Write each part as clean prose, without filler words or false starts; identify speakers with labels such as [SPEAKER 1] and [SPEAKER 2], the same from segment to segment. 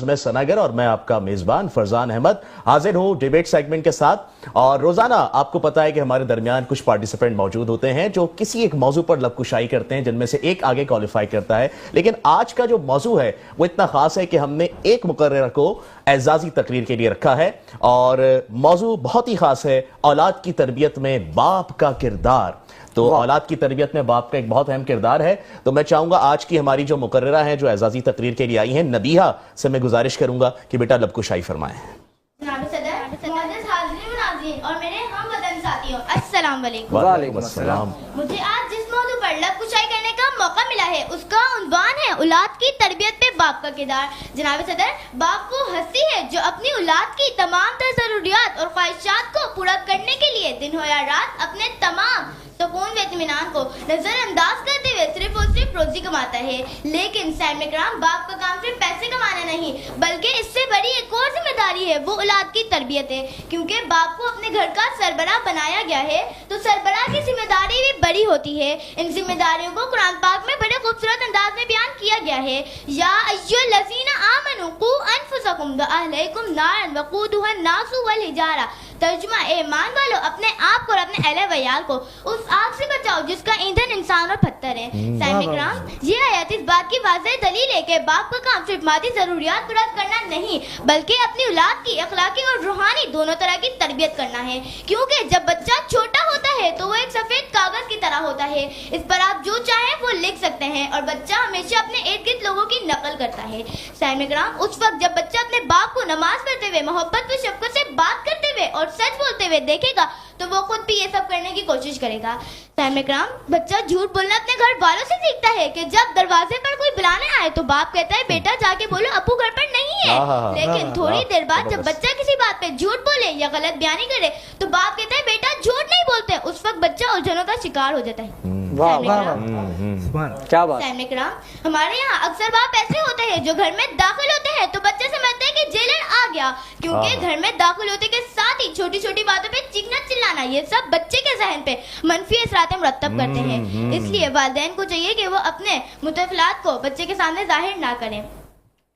[SPEAKER 1] میں سناگر اور میں آپ کا میزبان فرزان احمد حاضر ہوں ڈیبیٹ سیگمنٹ کے ساتھ. اور روزانہ آپ کو پتا ہے کہ ہمارے درمیان کچھ پارٹیسپینٹ موجود ہوتے ہیں جو کسی ایک موضوع پر لب کشائی کرتے ہیں، جن میں سے ایک آگے کوالیفائی کرتا ہے. لیکن آج کا جو موضوع ہے وہ اتنا خاص ہے کہ ہم نے ایک مقررہ کو اعزازی تقریر کے لیے رکھا ہے، اور موضوع بہت ہی خاص ہے: اولاد کی تربیت میں باپ کا کردار. تو اولاد کی تربیت میں باپ کا ایک بہت اہم کردار ہے. تو میں چاہوں گا آج کی ہماری جو مقررہ ہیں، جو اعزازی تقریر کے لیے آئی ہیں، نبیہہ سے میں گزارش کروں گا کہ بیٹا لب کشائی فرمائیں.
[SPEAKER 2] جناب صدر، معزز حاضرین و ناظرین اور میرے ہم وطن ساتھیوں، السلام علیکم.
[SPEAKER 1] وعلیکم السلام.
[SPEAKER 2] مجھے آج جس موضوع پر لب کشائی کرنے کا موقع ملا ہے اس کا عنوان ہے اولاد کی تربیت پہ باپ کا کردار. جناب صدر، باپ وہ ہستی ہے جو اپنی اولاد کی تمام تر ضروریات اور خواہشات کو پورا کرنے کے لیے دن ہو یا رات اپنے تمام سکون و اطمینان کو نظر انداز کرتے ہوئے صرف اور صرف روزی کماتا ہے. لیکن سامعین کرام، باپ کا کام صرف پیسے کمانا نہیں بلکہ اس سے بڑی ایک اور ذمہ داری ہے، وہ اولاد کی تربیت ہے. کیونکہ باپ کو اپنے گھر کا سربراہ بنایا گیا ہے تو سربراہ کی ذمہ داری بھی بڑی ہوتی ہے. ان ذمہ داریوں کو قرآن پاک میں بڑے خوبصورت انداز میں بیان کیا گیا ہے: یا ایھا الذین آمنوا قوا انفسکم واہلیکم نارا وقودھا الناس والحجارہ. ترجمہ: اے ایمان والو، اپنے آپ کو اور اپنے اہل ویال کو اس آگ سے بچاؤ جس کا ایندھن انسان اور پتھر ہے. سامعین کرام، یہ آیت اس بات کی واضح دلیل ہے کہ باپ کا کام صرف مادی ضروریات پورا کرنا نہیں بلکہ اپنی اولاد کی اخلاقی اور روحانی دونوں طرح کی تربیت کرنا ہے. کیونکہ جب بچہ چھوٹا ہوتا ہے تو وہ ایک سفید کاغذ کی طرح ہوتا ہے، اس پر آپ جو چاہیں وہ لکھ سکتے ہیں، اور بچہ ہمیشہ اپنے ارد گرد لوگوں کی نقل کرتا ہے. سامعین کرام، اس وقت جب بچہ اپنے باپ کو نماز پڑھتے ہوئے، محبت و شفقت سے بات کرتے ہوئے اور سچ بولتے ہوئے دیکھے گا تو وہ خود بھی یہ سب کرنے کی کوشش کرے گا. سامعین کرام، بچہ جھوٹ بولنا اپنے گھر والوں سے سیکھتا ہے کہ جب دروازے پر کوئی بلانے آئے تو باپ کہتا ہے بیٹا جا کے بولو ابو گھر پر نہیں ہے. لیکن تھوڑی دیر بعد جب بچہ کسی بات پہ جھوٹ بولے یا غلط بیانی کرے تو باپ کہتا ہے بیٹا جھوٹ نہیں بولتے. اس وقت بچہ الجھنوں کا شکار ہو جاتا ہے.
[SPEAKER 3] کیا بات.
[SPEAKER 2] سامعین کرام، ہمارے یہاں اکثر باپ ایسے ہوتے ہیں جو گھر میں داخل ہوتے ہیں تو بچے سمجھتے ہیں کہ جیلر آ گیا، کیونکہ گھر میں داخل ہوتے کے ساتھ ہی چھوٹی چھوٹی باتوں پہ چیخنا چلانا، یہ سب بچے کے ذہن پہ منفی اثرات مرتب کرتے ہیں. اس لیے والدین کو چاہیے کہ وہ اپنے متفلات کو بچے کے سامنے ظاہر نہ کریں.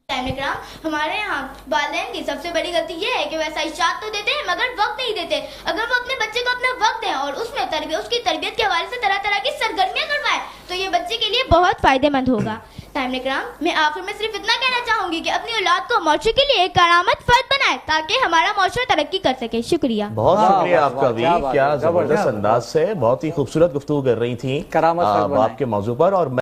[SPEAKER 2] سامعین کرام، ہمارے یہاں والدین کی سب سے بڑی غلطی یہ ہے کہ وہ اشاعت تو دیتے ہیں مگر وقت نہیں دیتے. اگر وہ اپنے بچے کو اپنا وقت دیں اور اس میں اس کی تربیت کے حوالے سے طرح طرح کی سرگرمیاں کروائیں تو یہ بچے کے لیے بہت فائدہ مند ہوگا. سامعین کرام، میں آخر میں صرف اتنا کہنا چاہوں گی کہ اپنی اولاد کو معاشرے کے لیے ایک کارآمد فرد بنائے تاکہ ہمارا معاشرہ ترقی کر سکے. شکریہ.
[SPEAKER 1] بہت شکریہ آپ کا بھی. کیا زبردست انداز سے بہت ہی خوبصورت گفتگو کر رہی تھیں باپ کے موضوع پر. اور